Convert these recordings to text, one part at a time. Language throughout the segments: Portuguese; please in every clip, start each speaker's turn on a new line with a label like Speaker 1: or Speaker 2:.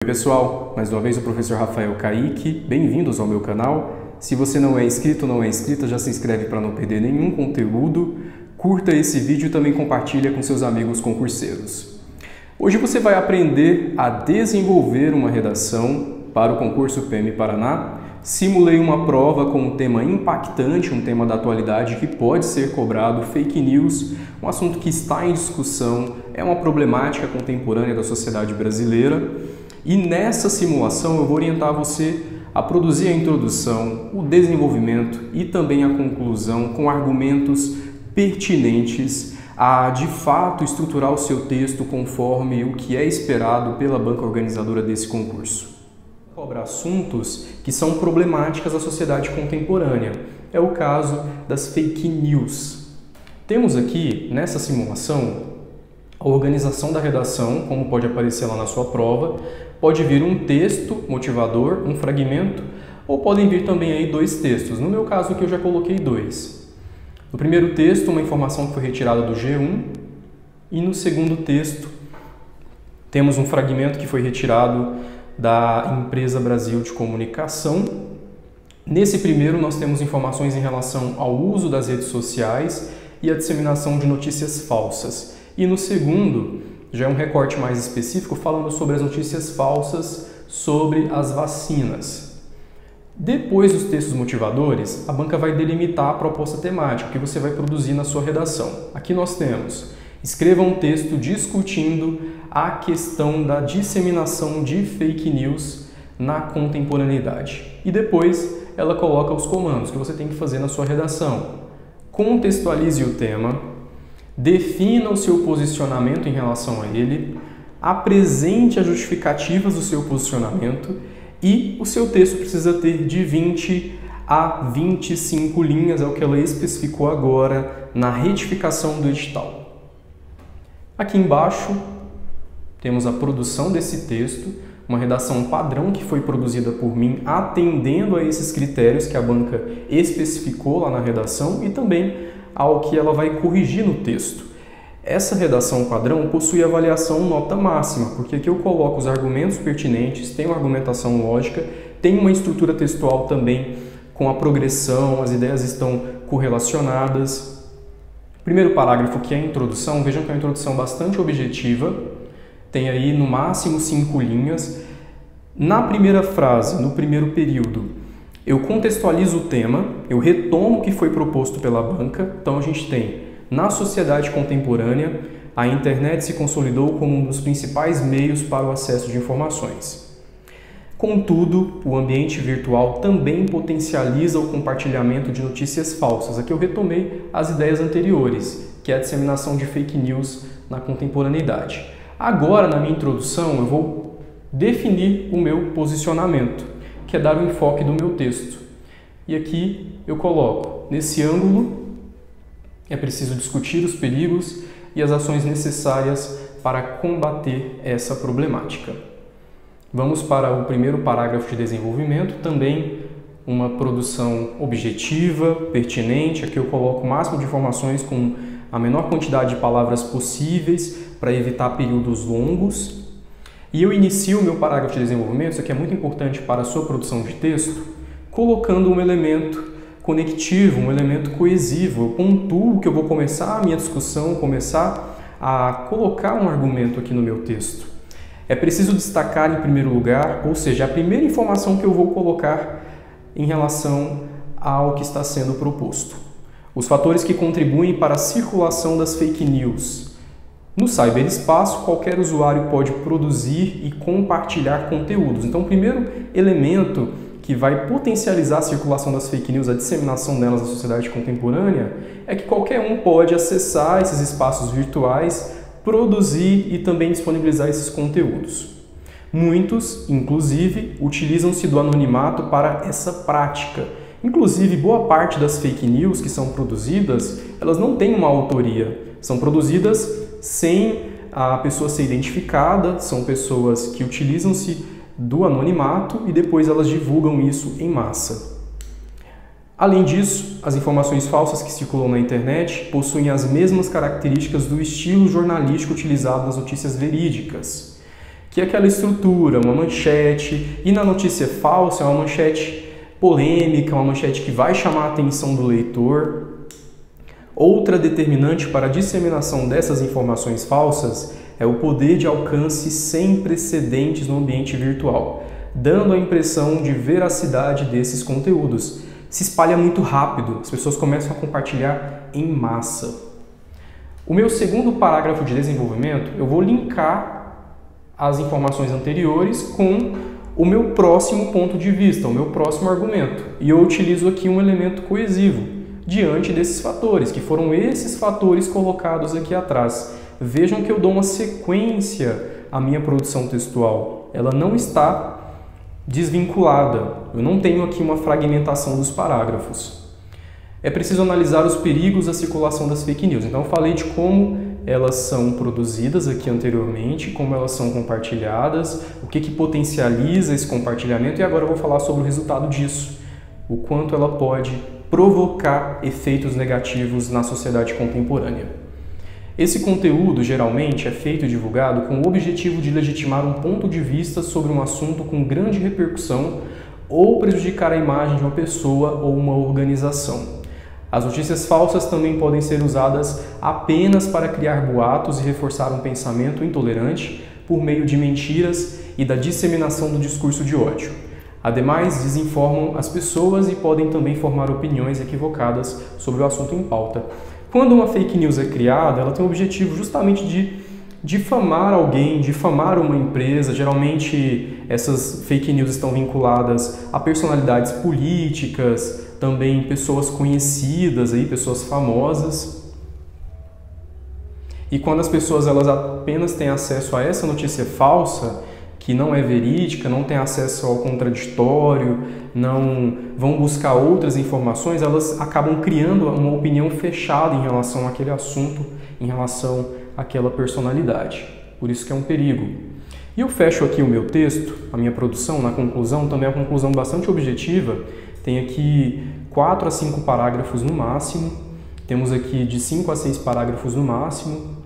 Speaker 1: Oi pessoal, mais uma vez o professor Rafael Kaique, bem-vindos ao meu canal. Se você não é inscrito ou não é inscrita, já se inscreve para não perder nenhum conteúdo, curta esse vídeo e também compartilha com seus amigos concurseiros. Hoje você vai aprender a desenvolver uma redação para o concurso PM Paraná. Simulei uma prova com um tema impactante, um tema da atualidade que pode ser cobrado, fake news, um assunto que está em discussão, é uma problemática contemporânea da sociedade brasileira. E nessa simulação eu vou orientar você a produzir a introdução, o desenvolvimento e também a conclusão com argumentos pertinentes a, de fato, estruturar o seu texto conforme o que é esperado pela banca organizadora desse concurso. Cobra assuntos que são problemáticas da sociedade contemporânea. É o caso das fake news. Temos aqui, nessa simulação, a organização da redação, como pode aparecer lá na sua prova. Pode vir um texto motivador, um fragmento, ou podem vir também aí dois textos. No meu caso aqui eu já coloquei dois. No primeiro texto, uma informação que foi retirada do G1, e no segundo texto temos um fragmento que foi retirado da Empresa Brasil de Comunicação. Nesse primeiro nós temos informações em relação ao uso das redes sociais e a disseminação de notícias falsas. E no segundo, já é um recorte mais específico falando sobre as notícias falsas sobre as vacinas. Depois dos textos motivadores, a banca vai delimitar a proposta temática que você vai produzir na sua redação. Aqui nós temos: escreva um texto discutindo a questão da disseminação de fake news na contemporaneidade. E depois ela coloca os comandos que você tem que fazer na sua redação. Contextualize o tema, defina o seu posicionamento em relação a ele, apresente as justificativas do seu posicionamento e o seu texto precisa ter de 20 a 25 linhas, é o que ela especificou agora na retificação do edital. Aqui embaixo temos a produção desse texto, uma redação padrão que foi produzida por mim atendendo a esses critérios que a banca especificou lá na redação e também ao que ela vai corrigir no texto. Essa redação padrão possui avaliação nota máxima, porque aqui eu coloco os argumentos pertinentes, tem uma argumentação lógica, tem uma estrutura textual também com a progressão, as ideias estão correlacionadas. Primeiro parágrafo, que é a introdução, vejam que é uma introdução bastante objetiva, tem aí no máximo 5 linhas. Na primeira frase, no primeiro período, eu contextualizo o tema, eu retomo o que foi proposto pela banca. Então a gente tem: na sociedade contemporânea, a internet se consolidou como um dos principais meios para o acesso de informações. Contudo, o ambiente virtual também potencializa o compartilhamento de notícias falsas. Aqui eu retomei as ideias anteriores, que é a disseminação de fake news na contemporaneidade. Agora, na minha introdução, eu vou definir o meu posicionamento, que é dar o enfoque do meu texto. E aqui eu coloco: nesse ângulo, é preciso discutir os perigos e as ações necessárias para combater essa problemática. Vamos para o primeiro parágrafo de desenvolvimento, também uma produção objetiva, pertinente. Aqui eu coloco o máximo de informações com a menor quantidade de palavras possíveis para evitar períodos longos. E eu inicio o meu parágrafo de desenvolvimento, isso aqui é muito importante para a sua produção de texto, colocando um elemento conectivo, um elemento coesivo. Eu pontuo que eu vou começar a minha discussão, começar a colocar um argumento aqui no meu texto. É preciso destacar em primeiro lugar, ou seja, a primeira informação que eu vou colocar em relação ao que está sendo proposto: os fatores que contribuem para a circulação das fake news. No cyberespaço, qualquer usuário pode produzir e compartilhar conteúdos. Então, o primeiro elemento que vai potencializar a circulação das fake news, a disseminação delas na sociedade contemporânea, é que qualquer um pode acessar esses espaços virtuais, produzir e também disponibilizar esses conteúdos. Muitos, inclusive, utilizam-se do anonimato para essa prática. Inclusive, boa parte das fake news que são produzidas, elas não têm uma autoria. São produzidas sem a pessoa ser identificada, são pessoas que utilizam-se do anonimato e depois elas divulgam isso em massa. Além disso, as informações falsas que circulam na internet possuem as mesmas características do estilo jornalístico utilizado nas notícias verídicas. que é aquela estrutura, uma manchete, e na notícia falsa é uma manchete polêmica, uma manchete que vai chamar a atenção do leitor. Outra determinante para a disseminação dessas informações falsas é o poder de alcance sem precedentes no ambiente virtual, dando a impressão de veracidade desses conteúdos. Se espalha muito rápido, as pessoas começam a compartilhar em massa. O meu segundo parágrafo de desenvolvimento, eu vou linkar as informações anteriores com o meu próximo ponto de vista, o meu próximo argumento. E eu utilizo aqui um elemento coesivo diante desses fatores, que foram esses fatores colocados aqui atrás. Vejam que eu dou uma sequência à minha produção textual. Ela não está desvinculada. Eu não tenho aqui uma fragmentação dos parágrafos. É preciso analisar os perigos da circulação das fake news. Então, eu falei de como elas são produzidas aqui anteriormente, como elas são compartilhadas, o que potencializa esse compartilhamento, e agora eu vou falar sobre o resultado disso, o quanto ela pode provocar efeitos negativos na sociedade contemporânea. Esse conteúdo, geralmente, é feito e divulgado com o objetivo de legitimar um ponto de vista sobre um assunto com grande repercussão ou prejudicar a imagem de uma pessoa ou uma organização. As notícias falsas também podem ser usadas apenas para criar boatos e reforçar um pensamento intolerante por meio de mentiras e da disseminação do discurso de ódio. Ademais, desinformam as pessoas e podem também formar opiniões equivocadas sobre o assunto em pauta. Quando uma fake news é criada, ela tem o objetivo justamente de difamar alguém, difamar uma empresa. Geralmente, essas fake news estão vinculadas a personalidades políticas, também pessoas conhecidas, pessoas famosas. E quando as pessoas elas apenas têm acesso a essa notícia falsa, que não é verídica, não tem acesso ao contraditório, não vão buscar outras informações, elas acabam criando uma opinião fechada em relação àquele assunto, em relação àquela personalidade. Por isso que é um perigo. E eu fecho aqui o meu texto, a minha produção, na conclusão, também é uma conclusão bastante objetiva. Tem aqui 4 a 5 parágrafos no máximo, temos aqui de 5 a 6 parágrafos no máximo.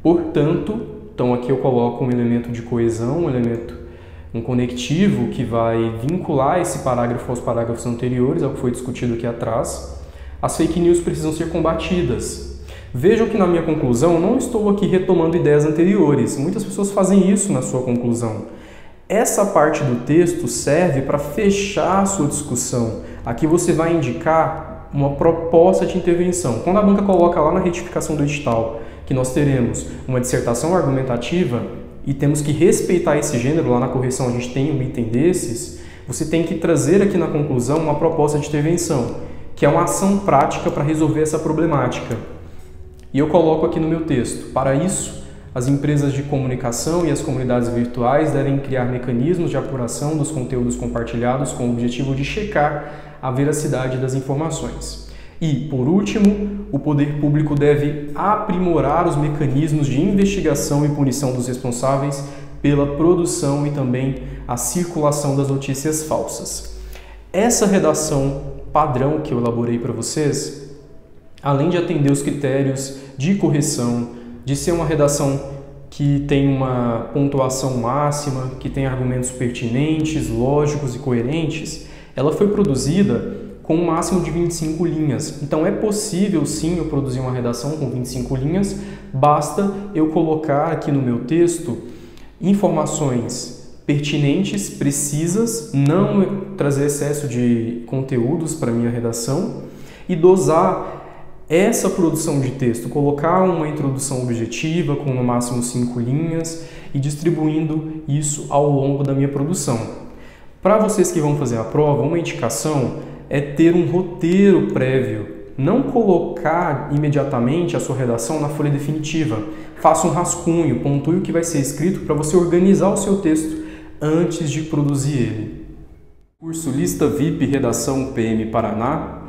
Speaker 1: Portanto, então aqui eu coloco um elemento de coesão, um conectivo que vai vincular esse parágrafo aos parágrafos anteriores, ao que foi discutido aqui atrás. As fake news precisam ser combatidas. Vejam que na minha conclusão eu não estou aqui retomando ideias anteriores. Muitas pessoas fazem isso na sua conclusão. Essa parte do texto serve para fechar a sua discussão. Aqui você vai indicar uma proposta de intervenção. Quando a banca coloca lá na retificação do edital que nós teremos uma dissertação argumentativa e temos que respeitar esse gênero, lá na correção a gente tem um item desses, você tem que trazer aqui na conclusão uma proposta de intervenção, que é uma ação prática para resolver essa problemática. E eu coloco aqui no meu texto, para isso, as empresas de comunicação e as comunidades virtuais devem criar mecanismos de apuração dos conteúdos compartilhados com o objetivo de checar a veracidade das informações. E, por último, o poder público deve aprimorar os mecanismos de investigação e punição dos responsáveis pela produção e também a circulação das notícias falsas. Essa redação padrão que eu elaborei para vocês, além de atender os critérios de correção, de ser uma redação que tem uma pontuação máxima, que tem argumentos pertinentes, lógicos e coerentes, ela foi produzida com um máximo de 25 linhas. Então é possível sim eu produzir uma redação com 25 linhas, basta eu colocar aqui no meu texto informações pertinentes, precisas, não trazer excesso de conteúdos para a minha redação e dosar essa produção de texto, colocar uma introdução objetiva com no máximo 5 linhas e distribuindo isso ao longo da minha produção. Para vocês que vão fazer a prova, uma indicação é ter um roteiro prévio, não colocar imediatamente a sua redação na folha definitiva. Faça um rascunho, pontue o que vai ser escrito para você organizar o seu texto antes de produzir ele. Curso Lista VIP Redação PM Paraná,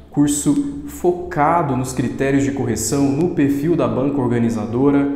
Speaker 1: curso focado nos critérios de correção no perfil da banca organizadora,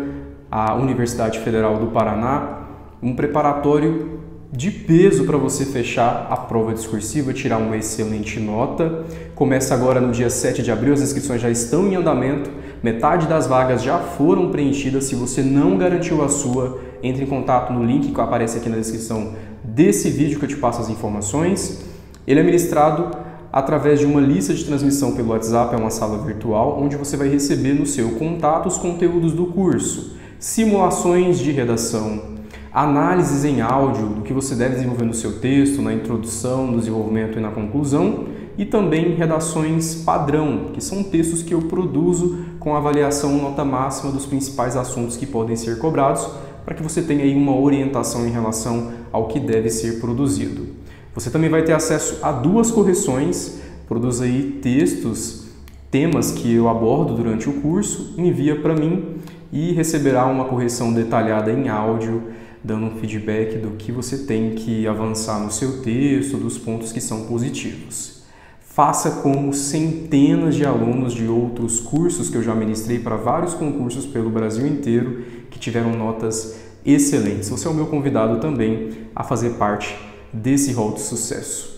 Speaker 1: a Universidade Federal do Paraná, um preparatório de peso para você fechar a prova discursiva, tirar uma excelente nota. Começa agora no dia 7 de abril, as inscrições já estão em andamento, metade das vagas já foram preenchidas. Se você não garantiu a sua, entre em contato no link que aparece aqui na descrição desse vídeo que eu te passo as informações. Ele é ministrado através de uma lista de transmissão pelo WhatsApp, é uma sala virtual, onde você vai receber no seu contato os conteúdos do curso, simulações de redação, análises em áudio do que você deve desenvolver no seu texto, na introdução, no desenvolvimento e na conclusão, e também redações padrão, que são textos que eu produzo com avaliação nota máxima dos principais assuntos que podem ser cobrados, para que você tenha aí uma orientação em relação ao que deve ser produzido. Você também vai ter acesso a 2 correções, produz aí textos, temas que eu abordo durante o curso, envia para mim e receberá uma correção detalhada em áudio, dando um feedback do que você tem que avançar no seu texto, dos pontos que são positivos. Faça como centenas de alunos de outros cursos que eu já ministrei para vários concursos pelo Brasil inteiro que tiveram notas excelentes. Você é o meu convidado também a fazer parte desse rol de sucesso.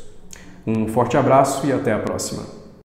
Speaker 1: Um forte abraço e até a próxima.